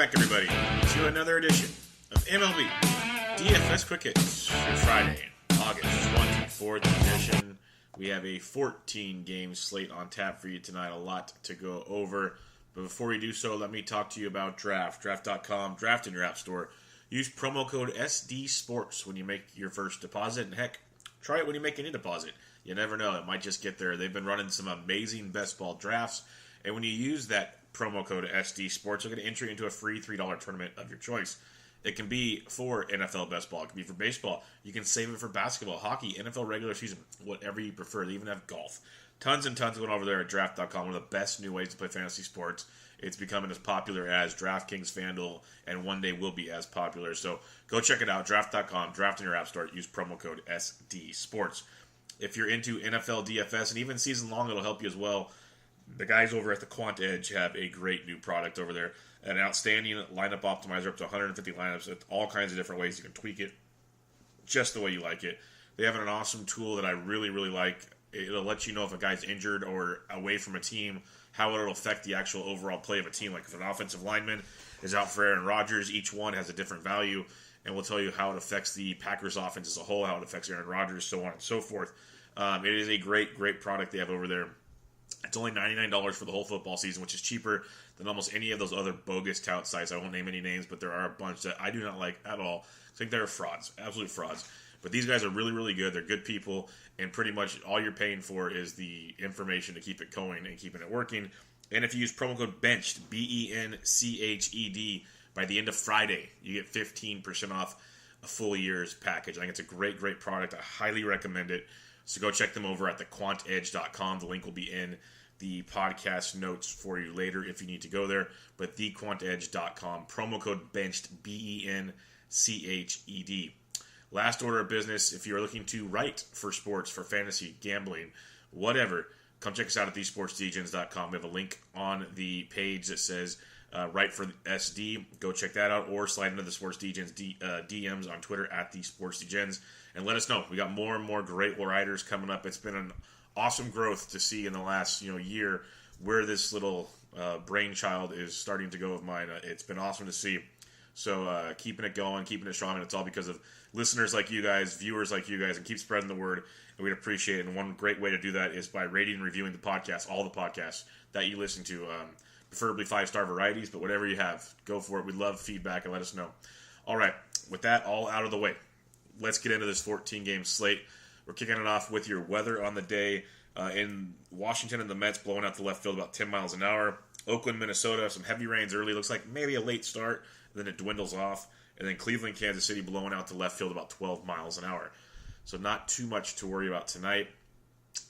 back, everybody, to another edition of MLB DFS Quick Hits for Friday, August 24th edition. We have a 14-game slate on tap for you tonight. A lot to go over. But before we do so, let me talk to you about Draft. Draft.com, Draft in your app store. Use promo code SDSPORTS when you make your first deposit. And heck, try it when you make any deposit. You never know. It might just get there. They've been running some amazing best ball drafts. And when you use that promo code SDSPORTS, you're going to enter into a free $3 tournament of your choice. It can be for NFL best ball. It can be for baseball. You can save it for basketball, hockey, NFL regular season, whatever you prefer. They even have golf. Tons and tons going over there at Draft.com. One of the best new ways to play fantasy sports. It's becoming as popular as DraftKings, FanDuel, and one day will be as popular. So go check it out. Draft.com, Draft in your app store. Use promo code SDSPORTS. If you're into NFL DFS and even season long, it'll help you as well. The guys over at the Quant Edge have a great new product over there. An outstanding lineup optimizer, up to 150 lineups with all kinds of different ways you can tweak it just the way you like it. They have an awesome tool that I really, really like. It'll let you know if a guy's injured or away from a team, how it'll affect the actual overall play of a team. Like if an offensive lineman is out for Aaron Rodgers, each one has a different value, and will tell you how it affects the Packers offense as a whole, how it affects Aaron Rodgers, so on and so forth. It is a great, great product they have over there. It's only $99 for the whole football season, which is cheaper than almost any of those other bogus tout sites. I won't name any names, but there are a bunch that I do not like at all. I think they're frauds, absolute frauds. But these guys are really, really good. They're good people, and pretty much all you're paying for is the information to keep it going and keeping it working. And if you use promo code BENCHED, BENCHED, by the end of Friday, you get 15% off a full year's package. I think it's a great, great product. I highly recommend it. So go check them over at thequantedge.com. The link will be in the podcast notes for you later if you need to go there. But thequantedge.com. Promo code BENCHED, BENCHED. Last order of business, if you're looking to write for sports, for fantasy, gambling, whatever, come check us out at thesportsdgens.com. We have a link on the page that says write for SD. Go check that out, or slide into the Sports Degens DMs on Twitter at thesportsdegens. And let us know. We got more and more great writers coming up. It's been an awesome growth to see in the last year where this little brainchild is starting to go of mine. It's been awesome to see. So keeping it going, keeping it strong, and it's all because of listeners like you guys, viewers like you guys, and keep spreading the word, and we'd appreciate it. And one great way to do that is by rating and reviewing the podcast, all the podcasts that you listen to, preferably 5-star varieties, but whatever you have, go for it. We'd love feedback, and let us know. All right, with that all out of the way, let's get into this 14-game slate. We're kicking it off with your weather on the day. In Washington and the Mets blowing out the left field about 10 miles an hour. Oakland, Minnesota, some heavy rains early. Looks like maybe a late start, then it dwindles off. And then Cleveland, Kansas City blowing out to left field about 12 miles an hour. So not too much to worry about tonight.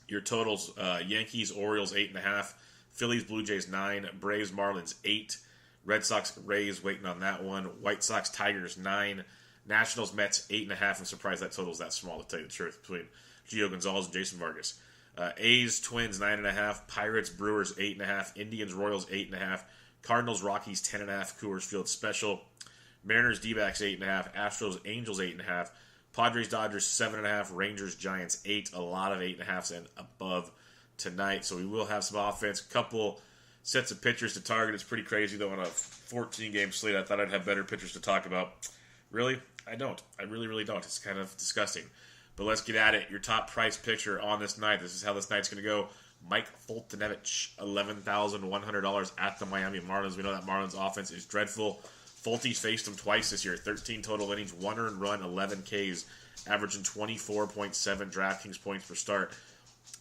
Your totals, Yankees, Orioles, 8.5. Phillies, Blue Jays, 9. Braves, Marlins, 8. Red Sox, Rays, waiting on that one. White Sox, Tigers, 9. Nationals, Mets, 8.5. I'm surprised that total's that small, to tell you the truth, between Gio Gonzalez and Jason Vargas. A's, Twins, 9.5. Pirates, Brewers, 8.5. Indians, Royals, 8.5. Cardinals, Rockies, 10.5. Coors Field Special. Mariners, D-backs, 8.5. Astros, Angels, 8.5. Padres, Dodgers, 7.5. Rangers, Giants, 8. A lot of 8.5s and above tonight. So we will have some offense. Couple sets of pitchers to target. It's pretty crazy, though, on a 14-game slate. I thought I'd have better pitchers to talk about. Really? I don't. I really, really don't. It's kind of disgusting. But let's get at it. Your top price pitcher on this night. This is how this night's going to go. Mike Foltynewicz, $11,100 at the Miami Marlins. We know that Marlins offense is dreadful. Folty's faced him twice this year. 13 total innings, 1 earned run, 11 Ks, averaging 24.7 DraftKings points per start.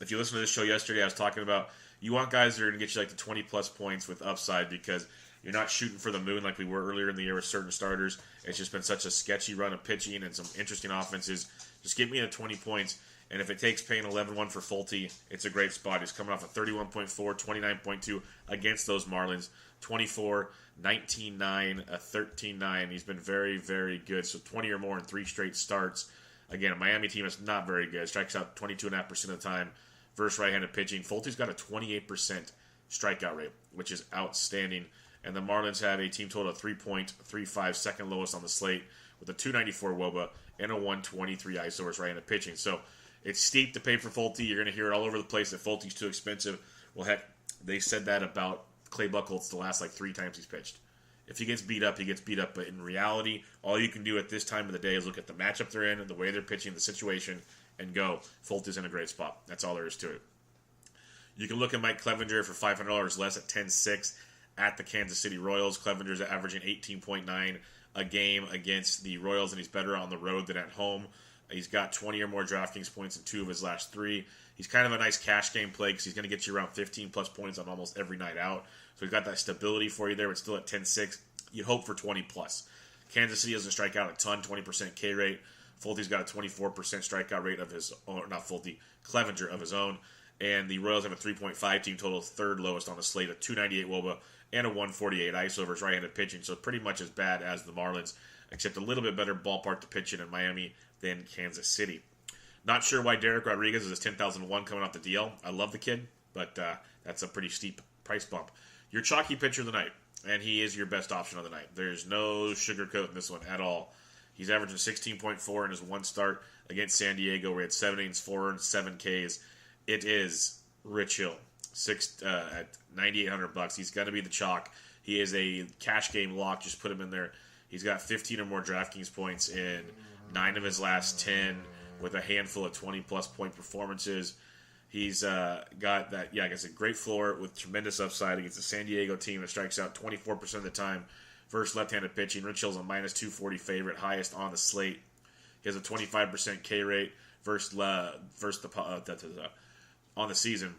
If you listened to this show yesterday, I was talking about you want guys that are going to get you like the 20-plus points with upside because you're not shooting for the moon like we were earlier in the year with certain starters. It's just been such a sketchy run of pitching and some interesting offenses. Just give me the 20 points, and if it takes paying 11-1 for Folty, it's a great spot. He's coming off a 31.4, 29.2 against those Marlins, 24, 19-9, a 13-9. He's been very, very good. So 20 or more in 3 straight starts. Again, a Miami team is not very good. Strikes out 22.5% of the time versus right-handed pitching. Folty's got a 28% strikeout rate, which is outstanding. And the Marlins have a team total of 3.35, second lowest on the slate, with a 294 WOBA and a 123 ISO versus right-handed pitching. So it's steep to pay for Folty. You're going to hear it all over the place that Folty's too expensive. Well, heck, they said that about Clay Buchholz the last 3 times he's pitched. If he gets beat up, he gets beat up. But in reality, all you can do at this time of the day is look at the matchup they're in, the way they're pitching, the situation, and go. Folty's in a great spot. That's all there is to it. You can look at Mike Clevenger for $500 less at 10-6 at the Kansas City Royals. Clevenger's averaging 18.9 a game against the Royals, and he's better on the road than at home. He's got 20 or more DraftKings points in 2 of his last 3. He's kind of a nice cash game play because he's going to get you around 15-plus points on almost every night out. So he's got that stability for you there, but still at 10-6. You'd hope for 20-plus. Kansas City doesn't strike out a ton, 20% K rate. Folty's got a 24% strikeout rate of his own, not Folty, Clevenger of his own. And the Royals have a 3.5 team total, third lowest on the slate, a 298 WOBA and a 148 ISO versus right-handed pitching. So pretty much as bad as the Marlins, except a little bit better ballpark to pitch in Miami than Kansas City. Not sure why Derek Rodriguez is his 10,001 coming off the DL. I love the kid, but that's a pretty steep price bump. Your chalky pitcher of the night, and he is your best option of the night. There's no sugarcoat in this one at all. He's averaging 16.4 in his one start against San Diego, where he had 7 innings, 4 and 7 Ks. It is Rich Hill, at $9,800. He's going to be the chalk. He is a cash game lock. Just put him in there. He's got 15 or more DraftKings points in 9 of his last 10 with a handful of 20-plus point performances. He's got that, I guess, a great floor with tremendous upside against the San Diego team that strikes out 24% of the time versus left-handed pitching. Rich Hill's a minus 240 favorite, highest on the slate. He has a 25% K rate versus on the season.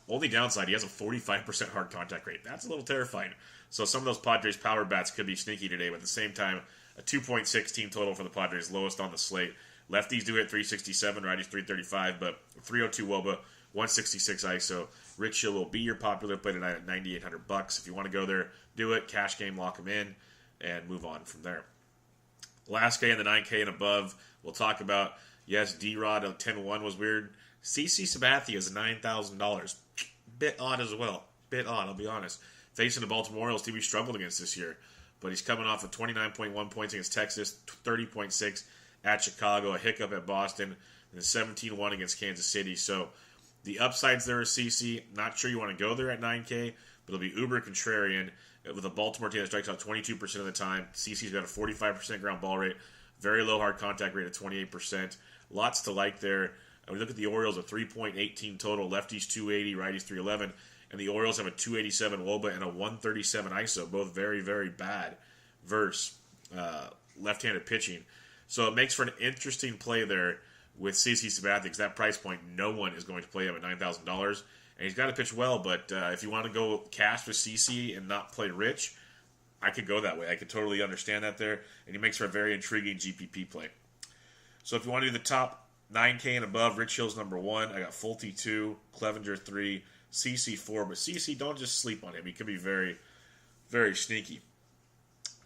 Only downside, he has a 45% hard contact rate. That's a little terrifying. So some of those Padres power bats could be sneaky today, but at the same time, a 2.6 team total for the Padres, lowest on the slate. Lefties do hit 367, righties 335, but 302 WOBA, 166 ISO. Rich Hill will be your popular play tonight at $9,800. If you want to go there, do it. Cash game, lock him in, and move on from there. Last K and the 9K and above, we'll talk about. Yes, D-Rod at 10-1 was weird. CC Sabathia is $9,000. Bit odd as well. Bit odd, I'll be honest. Facing the Baltimore Orioles team he struggled against this year. But he's coming off of 29.1 points against Texas, 30.6 at Chicago, a hiccup at Boston, and a 17-1 against Kansas City. So the upsides there are CC. Not sure you want to go there at 9K, but it'll be uber contrarian with a Baltimore team that strikes out 22% of the time. CC's got a 45% ground ball rate, very low hard contact rate of 28%. Lots to like there. And we look at the Orioles, a 3.8 team total, lefties 280, righties 311, and the Orioles have a 287 WOBA and a 137 ISO, both very, very bad versus left-handed pitching. So it makes for an interesting play there with CC Sabathia, because that price point, no one is going to play him at $9,000. And he's got to pitch well, but if you want to go cash with CC and not play Rich, I could go that way. I could totally understand that there, and he makes for a very intriguing GPP play. So if you want to do the top 9K and above, Rich Hill's number 1. I got Folty 2, Clevenger 3, CC 4. But CC, don't just sleep on him. He could be very, very sneaky.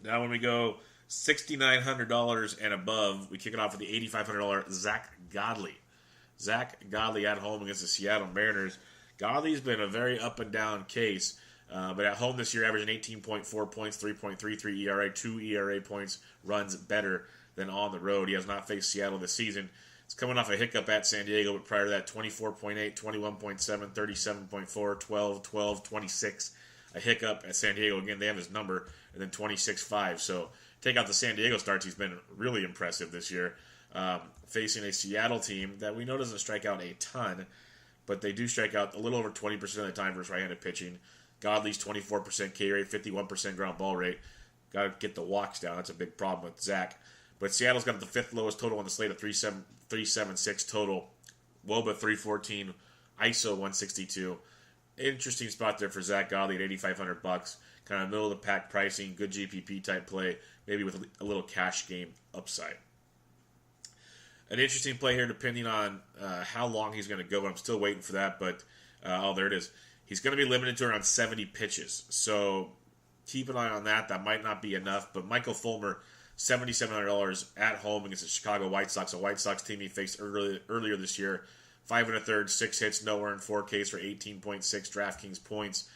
Now when we go $6,900 and above, we kick it off with the $8,500 Zach Godley. Zach Godley at home against the Seattle Mariners. Godley's been a very up and down case. But at home this year, averaging 18.4 points, 3.33 ERA, 2 ERA points, runs better than on the road. He has not faced Seattle this season. It's coming off a hiccup at San Diego, but prior to that, 24.8, 21.7, 37.4, 12, 12, 26. A hiccup at San Diego. Again, they have his number, and then 26.5. So take out the San Diego starts, he's been really impressive this year. Facing a Seattle team that we know doesn't strike out a ton, but they do strike out a little over 20% of the time versus right-handed pitching. Godley's 24% K rate, 51% ground ball rate. Got to get the walks down. That's a big problem with Zach. But Seattle's got the 5th lowest total on the slate of 376 total. WOBA 314, ISO 162. Interesting spot there for Zach Godley at $8,500. Kind of middle of the pack pricing, good GPP type play, maybe with a little cash game upside. An interesting play here depending on how long he's going to go, but I'm still waiting for that. But, there it is. He's going to be limited to around 70 pitches. So keep an eye on that. That might not be enough. But Michael Fulmer, $7,700 at home against the Chicago White Sox, a White Sox team he faced earlier this year. 5 1/3, 6 hits, no earned, 4 Ks for 18.6 DraftKings points.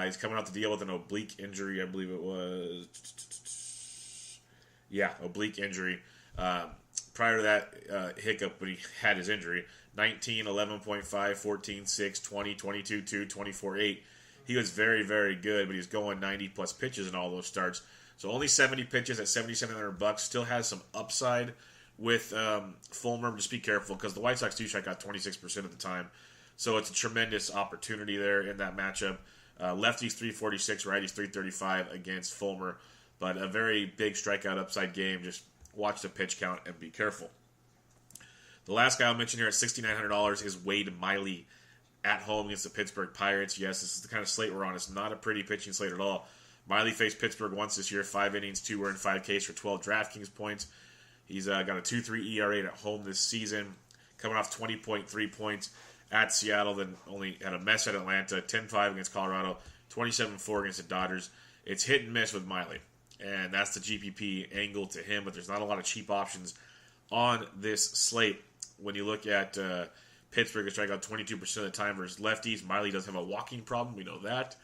He's coming off to deal with an oblique injury, I believe it was. Yeah, oblique injury. Prior to that hiccup when he had his injury, 19, 11.5, 14, 6, 20, 22, 2, 24, 8. He was very, very good, but he's going 90-plus pitches in all those starts. So only 70 pitches at $7,700. Still has some upside with Fulmer. Just be careful because the White Sox do strike out 26% of the time. So it's a tremendous opportunity there in that matchup. Lefties 346, righties 335 against Fulmer. But a very big strikeout upside game. Just watch the pitch count and be careful. The last guy I'll mention here at $6,900 is Wade Miley at home against the Pittsburgh Pirates. Yes, this is the kind of slate we're on. It's not a pretty pitching slate at all. Miley faced Pittsburgh once this year, 5 innings, 2 earned, 5 Ks for 12 DraftKings points. He's got a 2.3 ERA at home this season, coming off 20.3 points at Seattle, then only had a mess at Atlanta, 10-5 against Colorado, 27-4 against the Dodgers. It's hit and miss with Miley, and that's the GPP angle to him, but there's not a lot of cheap options on this slate. When you look at Pittsburgh, they strike out 22% of the time versus lefties. Miley does have a walking problem, we know that.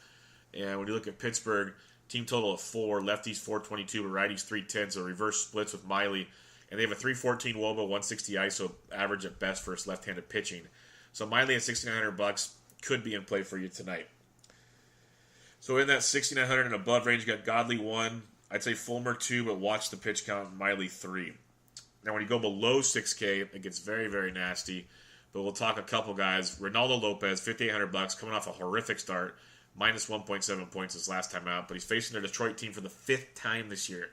And when you look at Pittsburgh, team total of 4, lefties 422, but righties 310, so reverse splits with Miley. And they have a 314 WOBA, 160 ISO average at best versus left-handed pitching. So Miley at $6,900 could be in play for you tonight. So in that $6,900 and above range, you got Godley 1, I'd say Fulmer 2, but watch the pitch count, Miley 3. Now when you go below 6K, it gets very, very nasty. But we'll talk a couple guys. Ronaldo Lopez, $5,800, coming off a horrific start, minus 1.7 points his last time out. But he's facing a Detroit team for the 5th time this year.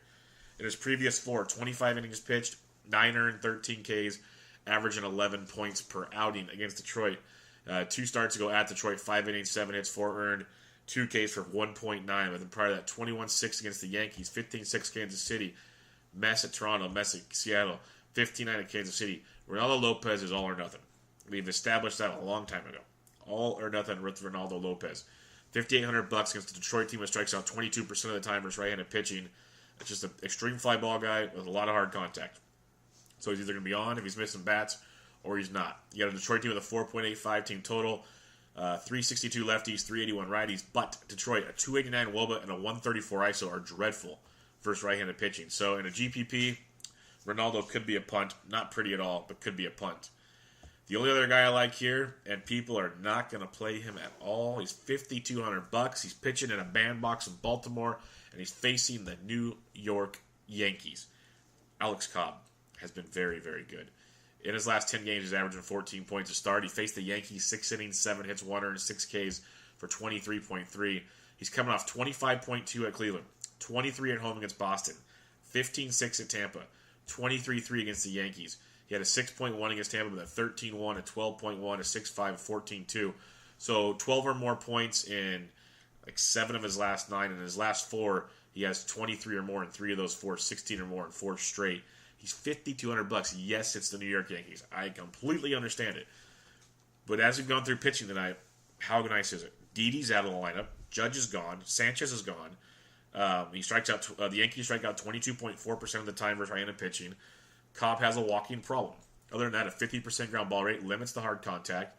In his previous 4, 25 innings pitched, 9 earned, 13 Ks, averaging 11 points per outing against Detroit. 2 starts ago at Detroit, 5 innings, 7 hits, 4 earned, 2 Ks for 1.9. But then prior to that, 21-6 against the Yankees, 15-6 Kansas City, mess at Toronto, mess at Seattle, 15-9 at Kansas City. Ronaldo Lopez is all or nothing. We've established that a long time ago. All or nothing with Ronaldo Lopez. $5,800 against the Detroit team that strikes out 22% of the time versus right-handed pitching. It's just an extreme fly ball guy with a lot of hard contact. So he's either going to be on if he's missing bats or he's not. You got a Detroit team with a 4.85 team total, 362 lefties, 381 righties, but Detroit, a 289 WOBA and a 134 ISO are dreadful versus right-handed pitching. So in a GPP, Ronaldo could be a punt. Not pretty at all, but could be a punt. The only other guy I like here, and people are not going to play him at all, he's $5,200. He's pitching in a bandbox in Baltimore, and he's facing the New York Yankees. Alex Cobb has been very, very good. In his last 10 games, he's averaging 14 points a start. He faced the Yankees 6 innings, 7 hits, 1 earned, 6 Ks for 23.3. He's coming off 25.2 at Cleveland, 23 at home against Boston, 15-6 at Tampa, 23-3 against the Yankees. He had a 6.1 against Tampa, but a 13-1, a 12.1, a 6.5, a 14-2. So 12 or more points in like 7 of his last 9. In his last 4, he has 23 or more in 3 of those 4, 16 or more in 4 straight. He's $5,200. Yes, it's the New York Yankees. I completely understand it. But as we've gone through pitching tonight, how nice is it? Didi's out of the lineup. Judge is gone. Sanchez is gone. He strikes out. The Yankees strike out 22.4% of the time versus right-handed pitching. Cobb has a walking problem. Other than that, a 50% ground ball rate limits the hard contact.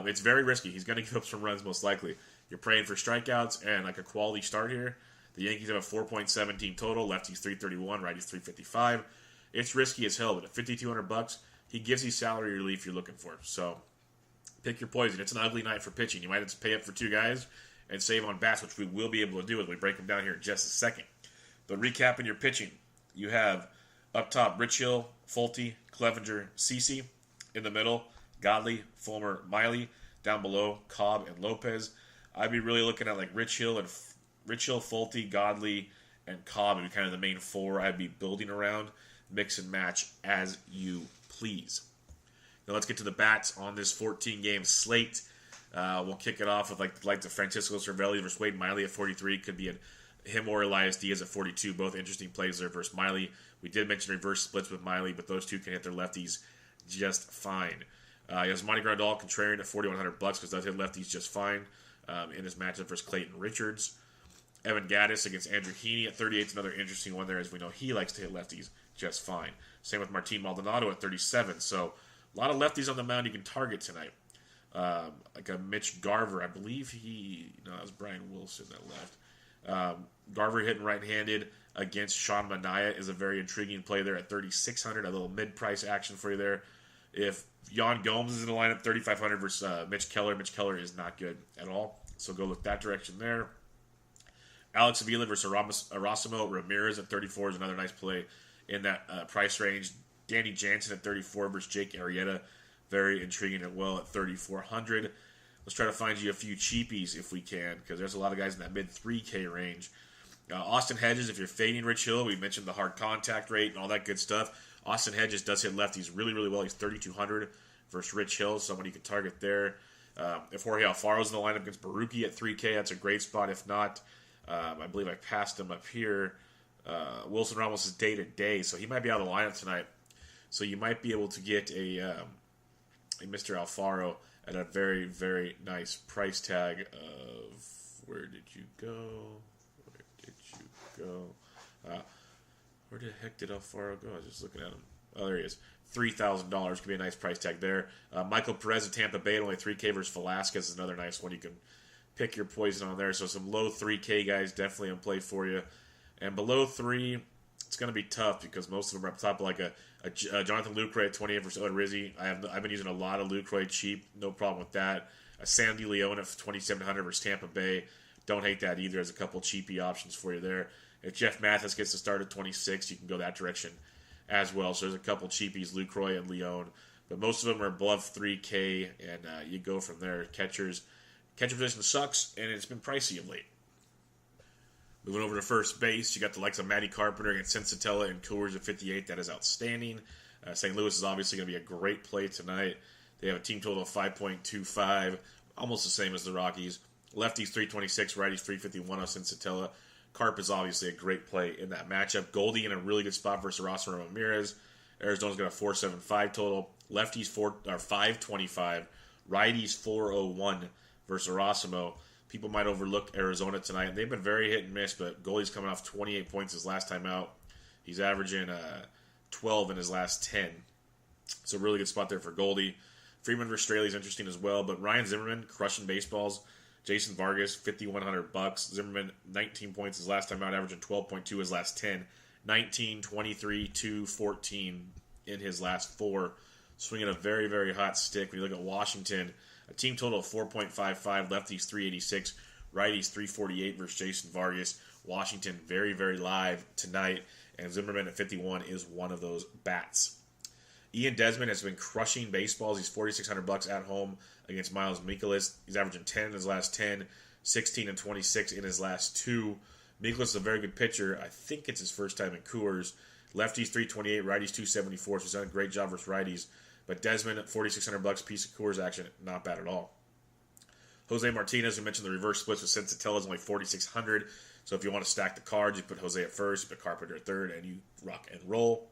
It's very risky. He's going to give up some runs most likely. You're praying for strikeouts and like a quality start here. The Yankees have a 4.17 total. Lefties 331, righties 355. It's risky as hell, but at $5,200, he gives you salary relief you're looking for. So pick your poison. It's an ugly night for pitching. You might have to pay up for 2 guys and save on bats, which we will be able to do as we break them down here in just a second. But recapping your pitching, you have up top, Rich Hill, Fulte, Clevenger, Cece. In the middle, Godley, Fulmer, Miley. Down below, Cobb and Lopez. I'd be really looking at like Rich Hill, Fulte, Godley, and Cobb would be kind of the main 4 I'd be building around. Mix and match as you please. Now let's get to the bats on this 14-game slate. We'll kick it off with like the Francisco Cervelli versus Wade Miley at 43. Could be him or Elias Diaz at 42. Both interesting plays there versus Miley. We did mention reverse splits with Miley, but those two can hit their lefties just fine. He has Monty Grandal contrarian at $4,100 because those hit lefties just fine in his matchup versus Clayton Richards. Evan Gattis against Andrew Heaney at 38 is another interesting one there, as we know he likes to hit lefties just fine. Same with Martin Maldonado at 37. So a lot of lefties on the mound you can target tonight. Like a Mitch Garver, I believe that was Brian Wilson that left. Garver hitting right-handed against Sean Manaea is a very intriguing play there at $3,600. A little mid-price action for you there. If Yan Gomes is in the lineup, $3,500 versus Mitch Keller. Mitch Keller is not good at all. So go look that direction there. Alex Avila versus Erasmo Ramirez at 34 is another nice play in that price range. Danny Jansen at 34 versus Jake Arrieta, very intriguing as well at 3,400. Let's try to find you a few cheapies if we can, because there's a lot of guys in that mid 3K range. Austin Hedges, if you're fading Rich Hill, we mentioned the hard contact rate and all that good stuff. Austin Hedges does hit lefties really, really well. He's 3,200 versus Rich Hill, someone you can target there. If Jorge Alfaro's in the lineup against Baruki at 3K, that's a great spot. If not, I believe I passed him up here. Wilson Ramos is day-to-day, so he might be out of the lineup tonight. So you might be able to get a Mr. Alfaro at a very, very nice price tag of... Where did you go? Where the heck did Alfaro go? I was just looking at him. Oh, there he is. $3,000 could be a nice price tag there. Michael Perez at Tampa Bay at only 3K versus Velasquez is another nice one. You can pick your poison on there. So some low 3K guys definitely in play for you. And below 3, it's going to be tough because most of them are up top, like a Jonathan Lucroy at 28 versus Owen Rizzi. I've been using a lot of Lucroy cheap. No problem with that. A Sandy Leone at 2,700 versus Tampa Bay. Don't hate that either. There's a couple cheapy options for you there. If Jeff Mathis gets to start at 26, you can go that direction as well. So there's a couple cheapies, Lucroy and Leone. But most of them are above 3K, and you go from there. Catcher position sucks, and it's been pricey of late. Moving over to first base, you got the likes of Matty Carpenter against Sensatella and Coors at 58. That is outstanding. St. Louis is obviously going to be a great play tonight. They have a team total of 5.25, almost the same as the Rockies. Lefties 326, righties 351 on Sensatella. Carp is obviously a great play in that matchup. Goldie in a really good spot versus Erasmo Ramirez. Arizona's got a 475 total. Lefties 525, righties 401 versus Erasmo. People might overlook Arizona tonight. They've been very hit and miss, but Goldie's coming off 28 points his last time out. He's averaging 12 in his last 10. It's a really good spot there for Goldie. Freeman versus Straley is interesting as well, but Ryan Zimmerman crushing baseballs. Jason Vargas, $5,100. Zimmerman, 19 points his last time out, averaging 12.2 his last 10. 19, 23, 2, 14 in his last 4. Swinging a very, very hot stick. When you look at Washington, a team total of 4.55, lefties 386, righties 348 versus Jason Vargas. Washington very, very live tonight, and Zimmerman at 51 is one of those bats. Ian Desmond has been crushing baseballs. He's $4,600 at home against Miles Mikolas. He's averaging 10 in his last 10, 16 and 26 in his last 2. Mikolas is a very good pitcher. I think it's his first time in Coors. Lefties 328, righties 274. So he's done a great job versus righties. But Desmond at $4,600, piece of Coors action, not bad at all. Jose Martinez, we mentioned the reverse splits with Sensatella, is only $4,600. So if you want to stack the cards, you put Jose at first, you put Carpenter at third, and you rock and roll.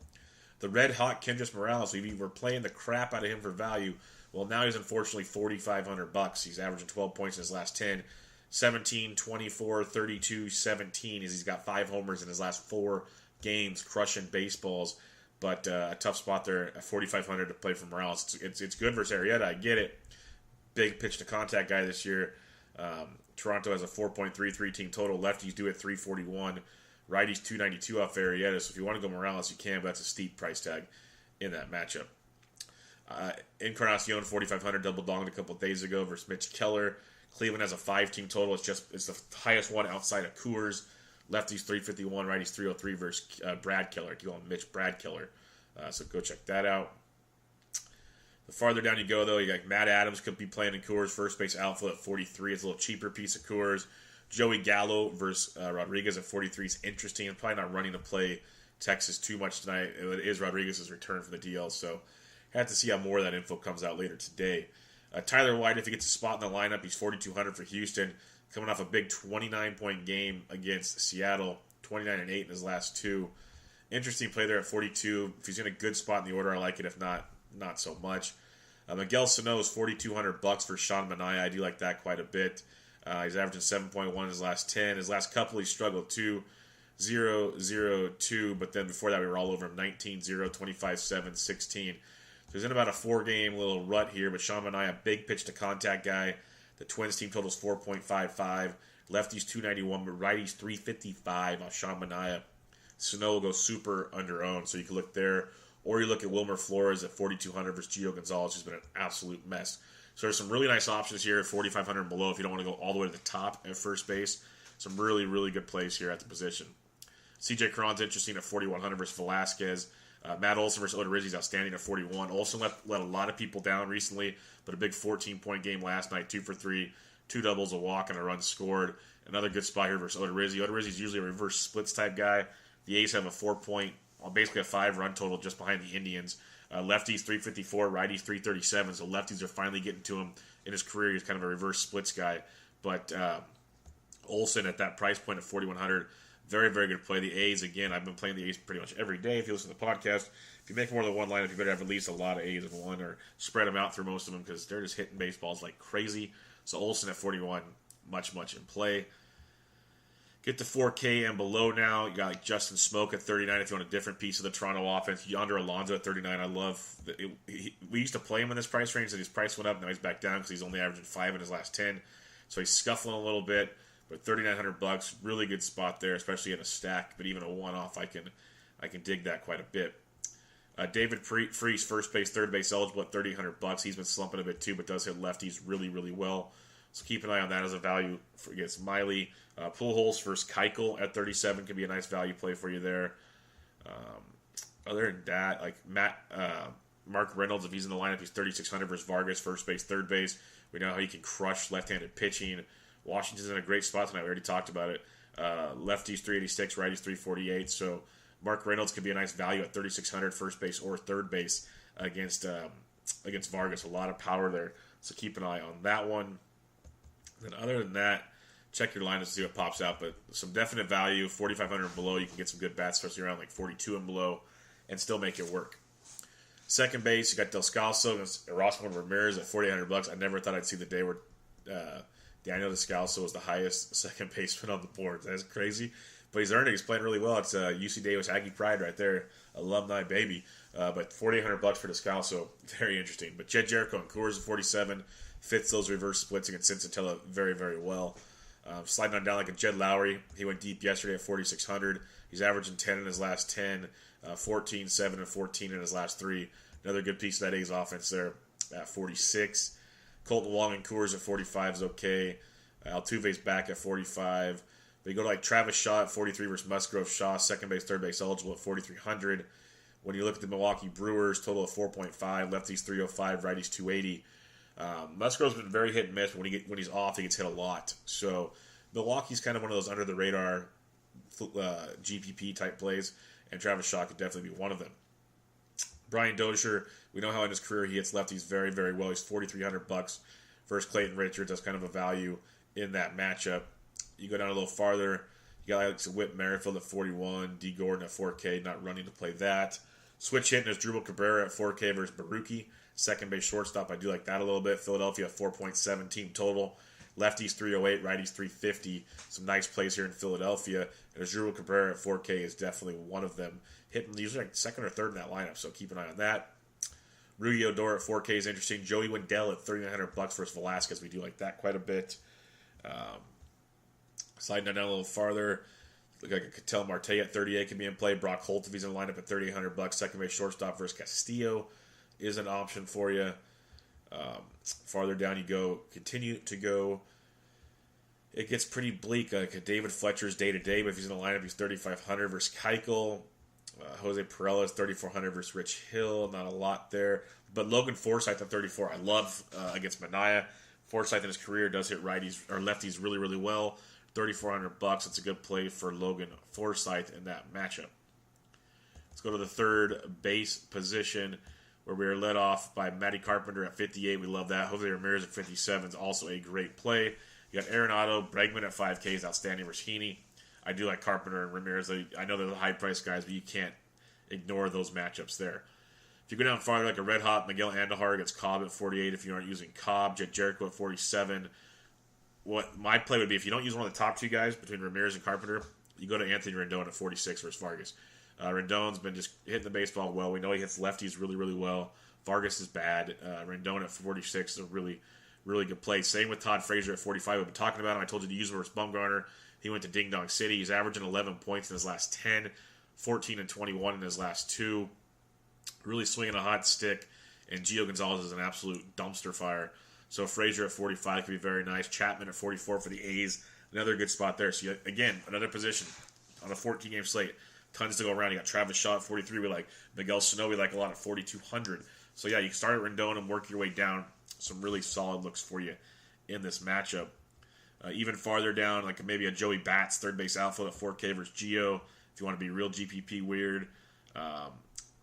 The red-hot Kendrys Morales, we were playing the crap out of him for value. Well, now he's unfortunately $4,500. He's averaging 12 points in his last 10. 17, 24, 32, 17 as he's got 5 homers in his last 4 games, crushing baseballs. But a tough spot there at $4,500 to play for Morales. It's good versus Arrieta, I get it. Big pitch-to-contact guy this year. Toronto has a 4.33 team total. Lefties do at 341. Righties 292 off Arrieta. So if you want to go Morales, you can, but that's a steep price tag in that matchup. Encarnacion 4,500 double donged a couple of days ago versus Mitch Keller. Cleveland has a 5-team total. It's the highest one outside of Coors. Lefties 351, righties 303 versus Brad Keller. You call him Mitch Brad Keller. So go check that out. The farther down you go, though, you got Matt Adams could be playing in Coors. First base outfield at 43. It's a little cheaper piece of Coors. Joey Gallo versus Rodriguez at 43 is interesting. I'm probably not running to play Texas too much tonight. It is Rodriguez's return from the DL, so have to see how more of that info comes out later today. Tyler White, if he gets a spot in the lineup, he's 4,200 for Houston, coming off a big 29-point game against Seattle, 29-8 in his last 2. Interesting play there at 42. If he's in a good spot in the order, I like it. If not, not so much. Miguel Sano is $4,200 for Sean Manaea. I do like that quite a bit. He's averaging 7.1 in his last 10. His last couple, he struggled 2, 0, 0, 2. But then before that, we were all over him 19, 0, 25, 7, 16. So he's in about a 4-game little rut here. But Sean Manaea, big pitch-to-contact guy. The Twins team total is 4.55. Lefties 291, but righties 355 on Sean Manaea. Sano will go super under-owned, so you can look there. Or you look at Wilmer Flores at 4,200 versus Gio Gonzalez, who's been an absolute mess. So there's some really nice options here at 4,500 and below if you don't want to go all the way to the top at first base. some really, really good plays here at the position. CJ Cron's interesting at 4,100 versus Velasquez. Matt Olson versus Odorizzi's outstanding at 41. Olson let a lot of people down recently, but a big 14-point game last night, 2 for 3, 2 doubles, a walk, and a run scored. Another good spot here versus Odorizzi. Odorizzi's usually a reverse splits type guy. The A's have a 4-point, basically a 5-run total just behind the Indians. Lefties 354, righties 337, so lefties are finally getting to him in his career. He's kind of a reverse splits guy. But Olson at that price point at 4,100, very, very good play. The A's, again, I've been playing the A's pretty much every day. If you listen to the podcast, if you make more than one lineup, you better have at least a lot of A's in one or spread them out through most of them because they're just hitting baseballs like crazy. So Olson at 41, much in play. Get to 4K and below now. You got like Justin Smoke at 39 if you want a different piece of the Toronto offense. Yonder Alonso at 39. I love we used to play him in this price range, and his price went up. Now he's back down because he's only averaging 5 in his last 10. So he's scuffling a little bit. But $3,900, really good spot there, especially in a stack. But even a one-off, I can dig that quite a bit. David Freese, first base, third base eligible at $3,800. He's been slumping a bit too, but does hit lefties really, really well. So keep an eye on that as a value against Miley. Pujols versus Keuchel at 37 can be a nice value play for you there. Other than that, like Mark Reynolds, if he's in the lineup, he's 3,600 versus Vargas, first base, third base. We know how he can crush left-handed pitching. Washington's in a great spot tonight. We already talked about it. Lefties 386, righties 348. So Mark Reynolds could be a nice value at 3,600 first base or third base against Vargas. A lot of power there. So keep an eye on that one. Then other than that, check your line to see what pops out. But some definite value, 4,500 and below, you can get some good bats, especially around like 42 and below, and still make it work. Second base, you got Descalso against Erasmo Ramirez at $4,800. I never thought I'd see the day where Daniel Descalso was the highest second baseman on the board. That's crazy. But he's earned it. He's playing really well. It's UC Davis Aggie pride right there. Alumni baby. But $4,800 for Descalso. Very interesting. But Jed Jericho and Coors at 47 fits those reverse splits against Cincinnati very, very well. Sliding on down like a Jed Lowry. He went deep yesterday at 4,600. He's averaging 10 in his last 10, 14, 7, and 14 in his last 3. Another good piece of that A's offense there at 46. Colton Wong and Coors at 45 is okay. Altuve's back at 45. But you go to like Travis Shaw at 43 versus Musgrove. Shaw, second base, third base eligible at 4,300. When you look at the Milwaukee Brewers, total of 4.5, lefties 305, righties 280. Musgrove's been very hit and miss. When he's off, he gets hit a lot. So Milwaukee's kind of one of those under the radar GPP type plays, and Travis Shaw could definitely be one of them. Brian Dozier, we know how in his career he hits lefties very, very well. He's $4,300 versus Clayton Richards. That's kind of a value in that matchup. You go down a little farther, you got Alex Whit Merrifield at 41, D. Gordon at 4K, not running to play that. Switch hitting is Drupal Cabrera at 4K versus Baruki. Second base shortstop, I do like that a little bit. Philadelphia 4.7 team total. Lefties 308, righties 350. Some nice plays here in Philadelphia. And Drupal Cabrera at 4K is definitely one of them. Hitting usually like second or third in that lineup, so keep an eye on that. Rudy Odor at 4K is interesting. Joey Wendell at $3,900 versus Velasquez. We do like that quite a bit. Sliding down a little farther, look like a Ketel Marte at 38 can be in play. Brock Holt, if he's in the lineup at $3,800. Second base shortstop versus Castillo is an option for you. Farther down you go, continue to go. It gets pretty bleak. Like David Fletcher's day-to-day, but if he's in the lineup, he's $3,500 versus Keuchel. Jose Perella is $3,400 versus Rich Hill. Not a lot there. But Logan Forsythe at $3,400. I love against Manaea. Forsythe in his career does hit righties or lefties really, really well. $3,400. It's a good play for Logan Forsythe in that matchup. Let's go to the third base position, where we are led off by Matty Carpenter at 58. We love that. Jose Ramirez at 57 is also a great play. You got Arenado, Bregman at 5K is outstanding versus Heaney. I do like Carpenter and Ramirez. I know they're the high-priced guys, but you can't ignore those matchups there. If you go down farther, like a Red Hot, Miguel Andujar against Cobb at 48 if you aren't using Cobb. Jed Jericho at 47. What my play would be, if you don't use one of the top two guys between Ramirez and Carpenter, you go to Anthony Rendon at 46 versus Vargas. Rendon's been just hitting the baseball well. We know he hits lefties really, really well. Vargas is bad. Rendon at 46 is a really, really good play. Same with Todd Frazier at 45. We've been talking about him. I told you to use him versus Bumgarner. He went to Ding Dong City. He's averaging 11 points in his last 10, 14 and 21 in his last 2. Really swinging a hot stick. And Gio Gonzalez is an absolute dumpster fire. So Frazier at 45 could be very nice. Chapman at 44 for the A's. Another good spot there. So, again, another position on a 14-game slate. Tons to go around. You got Travis Shaw at 43. We like Miguel Sano. We like a lot at 4,200. So, yeah, you can start at Rendon and work your way down. Some really solid looks for you in this matchup. Even farther down, like maybe a Joey Bats, third base outfield at 4K versus Gio. If you want to be real GPP weird.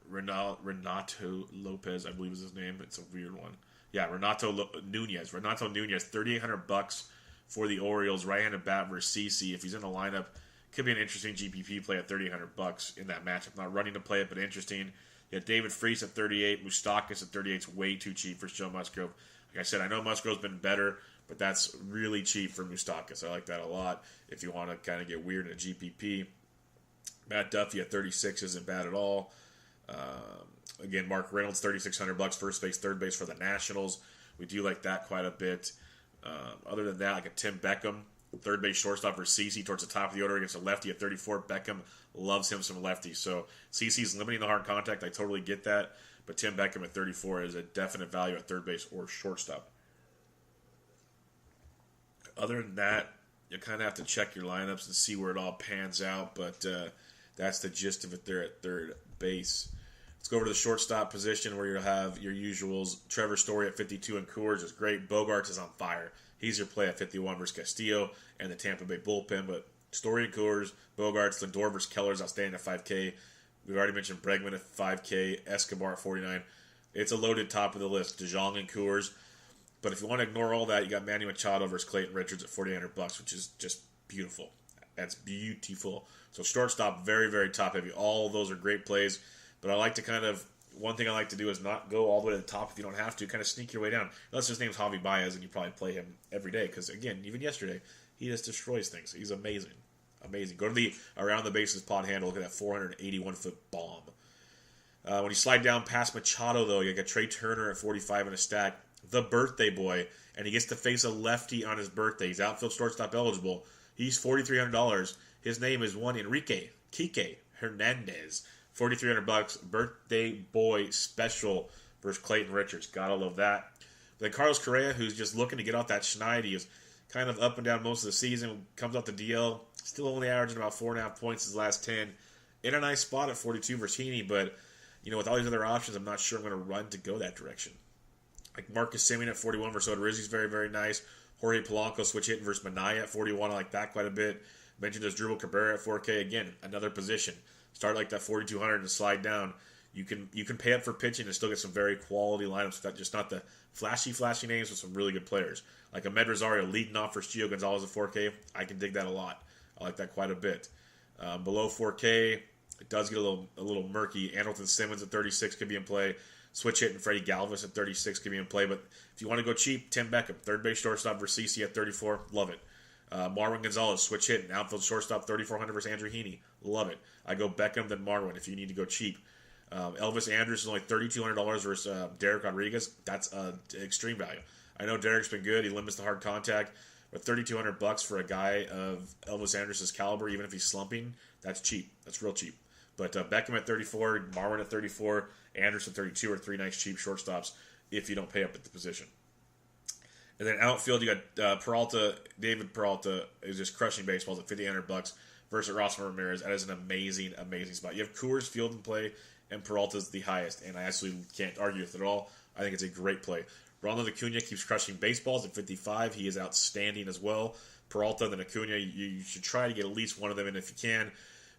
Renato Lopez, I believe is his name. It's a weird one. Yeah, Renato Nunez, $3,800 for the Orioles. Right-handed bat versus CC. If he's in the lineup, could be an interesting GPP play at $3,800 in that matchup. Not running to play it, but interesting. You got David Freese at 38. Moustakas at 38 is way too cheap for Joe Musgrove. Like I said, I know Musgrove's been better, but that's really cheap for Moustakas. I like that a lot if you want to kind of get weird in a GPP. Matt Duffy at 36 isn't bad at all. Again, Mark Reynolds, $3,600, first base, third base for the Nationals. We do like that quite a bit. Other than that, like a Tim Beckham, third base shortstop for CC towards the top of the order against a lefty at 34. Beckham loves him some lefties. So CC's limiting the hard contact. I totally get that. But Tim Beckham at 34 is a definite value at third base or shortstop. Other than that, you kind of have to check your lineups and see where it all pans out. But that's the gist of it there at third base. Let's go over to the shortstop position where you'll have your usuals. Trevor Story at 52 and Coors is great. Bogarts is on fire. He's your play at 51 versus Castillo and the Tampa Bay bullpen. But Story and Coors, Bogarts, Lindor versus Keller's outstanding at 5K. We've already mentioned Bregman at 5K, Escobar at 49. It's a loaded top of the list. DeJong and Coors. But if you want to ignore all that, you got Manny Machado versus Clayton Richards at $4,800, which is just beautiful. That's beautiful. So shortstop, very, very top heavy. All of those are great plays. But I like to one thing I like to do is not go all the way to the top if you don't have to. Kind of sneak your way down. Unless his name's Javi Baez and you probably play him every day. Because, again, even yesterday, he just destroys things. He's amazing. Amazing. Go to the Around the Bases pod handle. Look at that 481-foot bomb. When you slide down past Machado, though, you got Trey Turner at 45 in a stack. The birthday boy. And he gets to face a lefty on his birthday. He's outfield shortstop eligible. He's $4,300. His name is Enrique Kike Hernandez. $4,300, birthday boy special versus Clayton Richards. Gotta love that. Then Carlos Correa, who's just looking to get off that schneid. He was kind of up and down most of the season. Comes off the DL. Still only averaging about 4.5 points his last 10. In a nice spot at 42 versus Heaney, but with all these other options, I'm not sure I'm going to run to go that direction. Like Marcus Semien at 41 versus Odorizzi's very, very nice. Jorge Polanco switch hitting versus Minaya at 41. I like that quite a bit. Mentioned this Drupal Cabrera at 4K. Again, another position. Start like that 4,200 and slide down. You can pay up for pitching and still get some very quality lineups. That just not the flashy names, but some really good players. Like Ahmed Rosario leading off for Gio Gonzalez at 4K. I can dig that a lot. I like that quite a bit. Below 4K, it does get a little murky. Andrelton Simmons at 36 could be in play. Switch hitting Freddie Galvis at 36 could be in play. But if you want to go cheap, Tim Beckham, third base shortstop versus CC at 34. Love it. Marwin Gonzalez, switch hitting, outfield shortstop, 3,400 versus Andrew Heaney. Love it. I go Beckham, then Marwin if you need to go cheap. Elvis Andrus is only $3,200 versus Derek Rodriguez. That's extreme value. I know Derek's been good. He limits the hard contact. But $3,200 for a guy of Elvis Andrus' caliber, even if he's slumping, that's cheap. That's real cheap. But Beckham at 34, Marwin at 34, Andrus at 32 are three nice cheap shortstops if you don't pay up at the position. And then outfield, you got Peralta. David Peralta is just crushing baseballs at $5,800 versus Rosmer Ramirez. That is an amazing, amazing spot. You have Coors Field in play, and Peralta's the highest, and I absolutely can't argue with it at all. I think it's a great play. Ronald Acuna keeps crushing baseballs at 55. He is outstanding as well. Peralta, then Acuna, you should try to get at least one of them in if you can.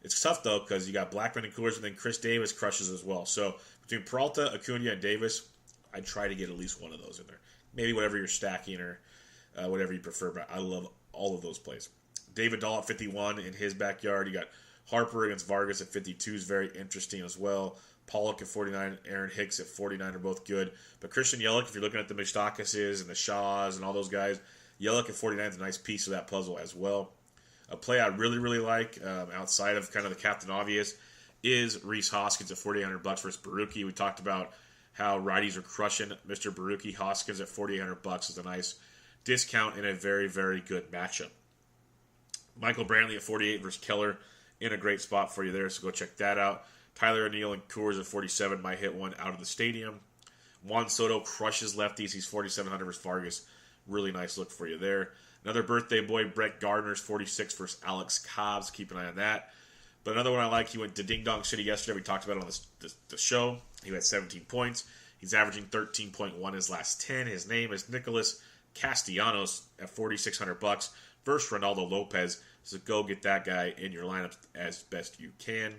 It's tough, though, because you got Blackman and Coors, and then Chris Davis crushes as well. So between Peralta, Acuna, and Davis, I'd try to get at least one of those in there. Maybe whatever you're stacking or whatever you prefer, but I love all of those plays. David Dahl at 51 in his backyard. You got Harper against Vargas at 52 is very interesting as well. Pollock at 49, Aaron Hicks at 49 are both good. But Christian Yelich, if you're looking at the Moustakas and the Shaws and all those guys, Yelich at 49 is a nice piece of that puzzle as well. A play I really, really like outside of kind of the Captain Obvious is Rhys Hoskins at $4,800 versus Baruki. We talked about how righties are crushing Mr. Baruki. Hoskins at $4,800 is a nice discount in a very, very good matchup. Michael Brantley at 48 versus Keller in a great spot for you there, so go check that out. Tyler O'Neill and Coors at 47 might hit one out of the stadium. Juan Soto crushes lefties. He's 4,700 versus Vargas. Really nice look for you there. Another birthday boy, Brett Gardner's 46 versus Alex Cobbs. Keep an eye on that. But another one I like, he went to Ding Dong City yesterday. We talked about it on the show. He had 17 points. He's averaging 13.1 his last 10. His name is Nicholas Castellanos at 4,600 bucks versus Ronaldo Lopez. So go get that guy in your lineups as best you can.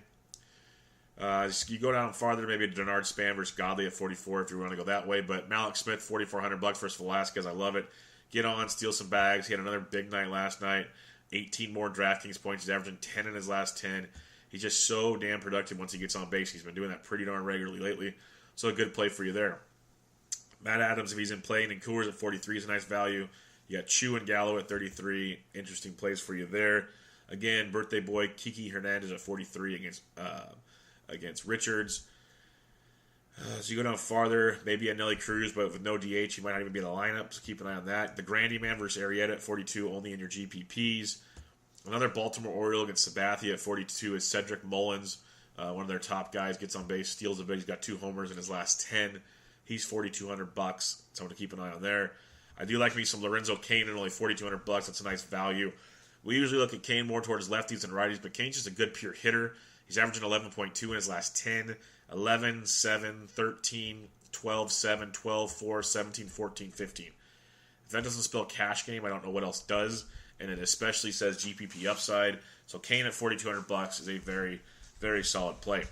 You go down farther, maybe Denard Span versus Godley at 44 if you want to go that way. But Malik Smith, 4,400 bucks versus Velasquez. I love it. Get on, steal some bags. He had another big night last night. 18 more DraftKings points. He's averaging 10 in his last 10. He's just so damn productive once he gets on base. He's been doing that pretty darn regularly lately. So a good play for you there. Matt Adams, if he's in play, and Coors at 43 is a nice value. You got Chu and Gallo at 33. Interesting plays for you there. Again, birthday boy Kiki Hernandez at 43 against Richards. So you go down farther, maybe a Nelly Cruz, but with no DH, he might not even be in the lineup, so keep an eye on that. The Grandy Man versus Arrieta at 42, only in your GPPs. Another Baltimore Oriole against Sabathia at 42 is Cedric Mullins, one of their top guys, gets on base, steals a bit. He's got 2 homers in his last 10. He's 4,200 bucks, someone to keep an eye on there. I do like me some Lorenzo Cain at only 4,200 bucks. That's a nice value. We usually look at Cain more towards lefties than righties, but Cain's just a good pure hitter. He's averaging 11.2 in his last 10. 11, 7, 13, 12, 7, 12, 4, 17, 14, 15. If that doesn't spell cash game, I don't know what else does. And it especially says GPP upside. So Kane at 4,200 bucks is a very, very solid play.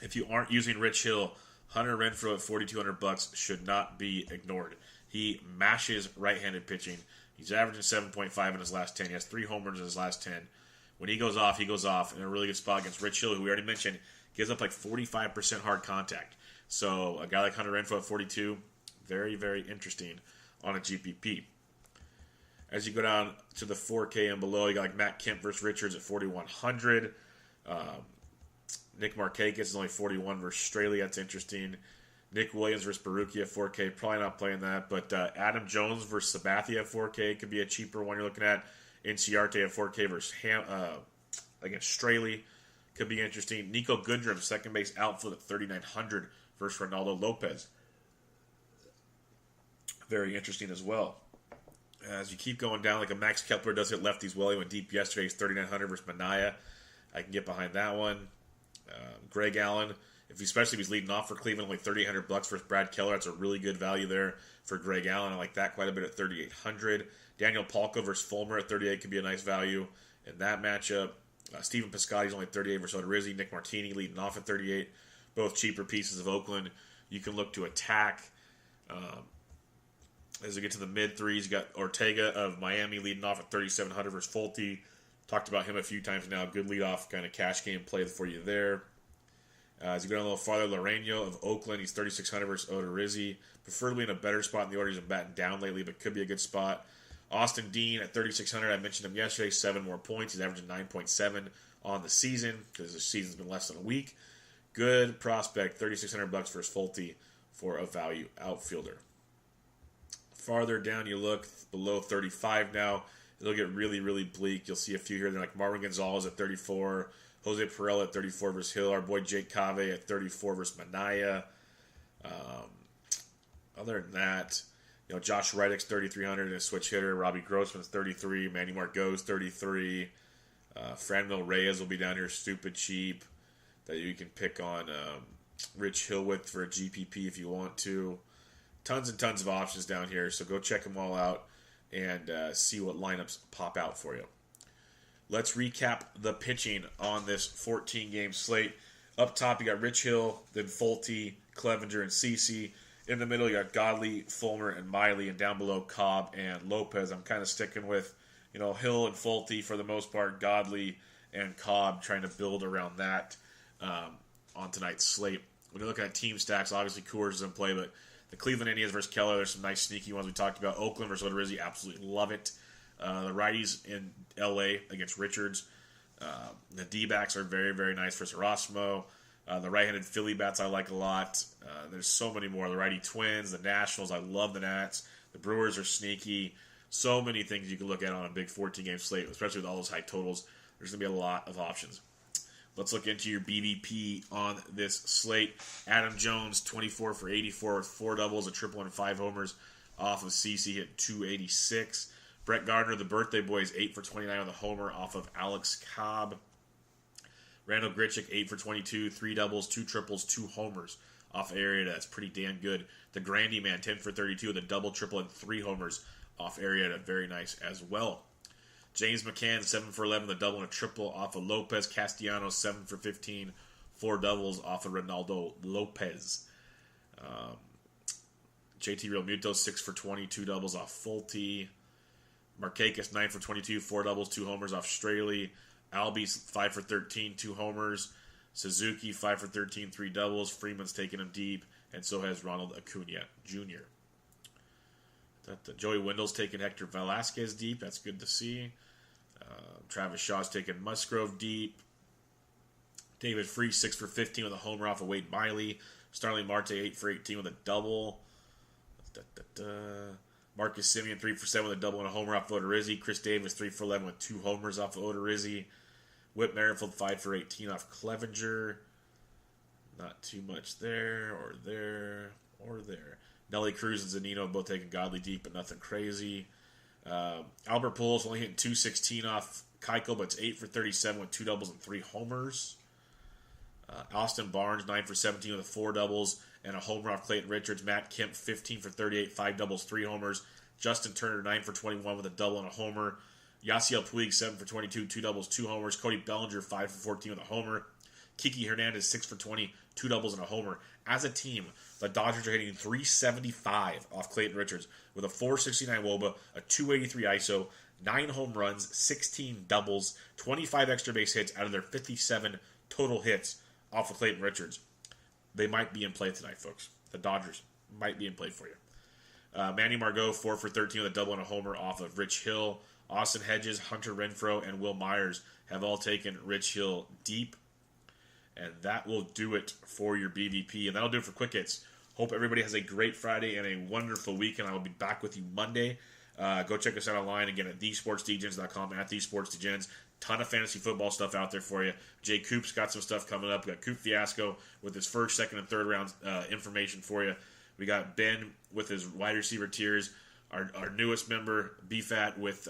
If you aren't using Rich Hill, Hunter Renfroe at 4,200 bucks should not be ignored. He mashes right-handed pitching. He's averaging 7.5 in his last 10. He has 3 homers in his last 10. When he goes off in a really good spot against Rich Hill, who we already mentioned, gives up like 45% hard contact. So a guy like Hunter Renfroe at 42, very, very interesting on a GPP. As you go down to the 4K and below, you got like Matt Kemp versus Richards at 4,100. Nick Markakis is only 41 versus Straley. That's interesting. Nick Williams versus Baruki at 4K. Probably not playing that. But Adam Jones versus Sabathia at 4K could be a cheaper one you're looking at. Inciarte at 4K versus against Straley could be interesting. Nico Goodrum, second base outfield at 3,900 versus Ronaldo Lopez. Very interesting as well. As you keep going down, like a Max Kepler does hit lefties well. He went deep yesterday. He's 3,900 versus Minaya. I can get behind that one. Greg Allen, especially if he's leading off for Cleveland, only 3,800 bucks versus Brad Keller. That's a really good value there for Greg Allen. I like that quite a bit at 3,800. Daniel Palka versus Fulmer at 38 could be a nice value in that matchup. Stephen Piscotty's only 38 versus Odorizzi. Nick Martini leading off at 38. Both cheaper pieces of Oakland you can look to attack. As we get to the mid-threes, you got Ortega of Miami leading off at 3,700 versus Fulte. Talked about him a few times now. Good leadoff kind of cash game play for you there. As you go down a little farther, Loreno of Oakland, he's 3,600 versus Odorizzi. Preferably in a better spot in the order. He's been batting down lately, but could be a good spot. Austin Dean at 3,600. I mentioned him yesterday. 7 more points. He's averaging 9.7 on the season because the season's been less than a week. Good prospect. 3,600 bucks versus Fulte for a value outfielder. Farther down you look, below 35 now. It'll get really, really bleak. You'll see a few here. They're like Marvin Gonzalez at 34. Jose Perella at 34 versus Hill. Our boy Jake Cave at 34 versus Minaya. Other than that, Josh Reddick's 3,300 and a switch hitter. Robbie Grossman's 33. Manny Margot's 33. Franmil Reyes will be down here stupid cheap that you can pick on Rich Hill with for a GPP if you want to. Tons and tons of options down here, so go check them all out and see what lineups pop out for you. Let's recap the pitching on this 14-game slate. Up top, you got Rich Hill, then Fulte, Clevenger, and CeCe. In the middle, you got Godley, Fulmer, and Miley, and down below, Cobb and Lopez. I'm kind of sticking with, Hill and Fulte for the most part, Godley and Cobb, trying to build around that on tonight's slate. When you're looking at team stacks, obviously Coors is in play, but the Cleveland Indians versus Keller, there's some nice sneaky ones we talked about. Oakland versus Odorizzi, absolutely love it. The righties in L.A. against Richards. The D-backs are very, very nice versus Erasmo. The right-handed Philly bats I like a lot. There's so many more. The righty Twins, the Nationals, I love the Nats. The Brewers are sneaky. So many things you can look at on a big 14-game slate, especially with all those high totals. There's going to be a lot of options. Let's look into your BVP on this slate. Adam Jones, 24 for 84 with 4 doubles, a triple, and 5 homers off of CC, hit 286. Brett Gardner, the birthday boy, is 8 for 29 with a homer off of Alex Cobb. Randall Grichuk, 8 for 22, 3 doubles, 2 triples, 2 homers off Arrieta. That's pretty damn good. The Grandy man, 10 for 32 with a double, triple, and 3 homers off Arrieta. Very nice as well. James McCann, 7 for 11, the double and a triple off of Lopez. Castellanos, 7 for 15, 4 doubles off of Ronaldo Lopez. JT Realmuto, 6 for 20, 2 doubles off Fulte. Markakis, 9 for 22, 4 doubles, 2 homers off Straley. Albies, 5 for 13, 2 homers. Suzuki, 5 for 13, 3 doubles. Freeman's taking him deep, and so has Ronald Acuna Jr. Joey Wendell's taking Hector Velasquez deep. That's good to see. Travis Shaw's taking Musgrove deep. David Freese, 6 for 15 with a homer off of Wade Miley. Starling Marte, 8 for 18 with a double. Marcus Semien, 3 for 7 with a double and a homer off of Odorizzi. Chris Davis, 3 for 11 with 2 homers off of Odorizzi. Whit Merrifield, 5 for 18 off Clevenger. Not too much there, or there, or there. Nelly Cruz and Zanino both taking Godly deep, but nothing crazy. Albert Pujols only hitting 216 off Keuchel, but it's 8 for 37 with 2 doubles and 3 homers. Austin Barnes, 9 for 17 with 4 doubles and a homer off Clayton Richards. Matt Kemp, 15 for 38, 5 doubles, 3 homers. Justin Turner, 9 for 21 with a double and a homer. Yasiel Puig, 7 for 22, 2 doubles, 2 homers. Cody Bellinger, 5 for 14 with a homer. Kiki Hernandez, 6 for 20, 2 doubles and a homer. As a team, the Dodgers are hitting 375 off Clayton Richards with a 469 WOBA, a 283 ISO, 9 home runs, 16 doubles, 25 extra base hits out of their 57 total hits off of Clayton Richards. They might be in play tonight, folks. The Dodgers might be in play for you. Manny Margot, 4 for 13 with a double and a homer off of Rich Hill. Austin Hedges, Hunter Renfroe, and Will Myers have all taken Rich Hill deep. And that will do it for your BVP. And that'll do it for Quick Hits. Hope everybody has a great Friday and a wonderful weekend. I will be back with you Monday. Go check us out online again at thesportsdegens.com, at thesportsdegens. Ton of fantasy football stuff out there for you. Jay Coop's got some stuff coming up. We got Coop Fiasco with his first, second, and third round information for you. We got Ben with his wide receiver tiers. Our newest member, BFAT, with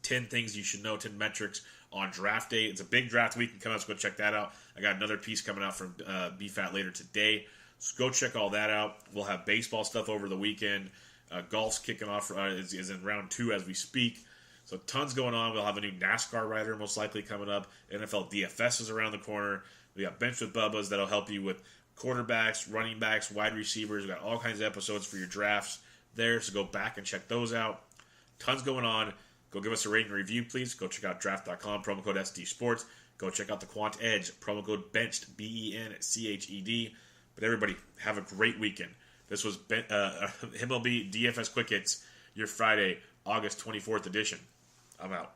10 things you should know, 10 metrics on draft day. It's a big draft week. Come out, so go check that out. I got another piece coming out from BFAT later today. So go check all that out. We'll have baseball stuff over the weekend. Golf's kicking off, is in round 2 as we speak. So tons going on. We'll have a new NASCAR rider most likely coming up. NFL DFS is around the corner. We got Bench with Bubba's that'll help you with quarterbacks, running backs, wide receivers. We got all kinds of episodes for your drafts there, so go back and check those out. Tons going on. Go give us a rating and review, please. Go check out draft.com, promo code SDSPORTS. Go check out the Quant Edge, promo code BENCHED, BENCHED. But everybody, have a great weekend. This was MLB DFS Quick Hits, your Friday, August 24th edition. I'm out.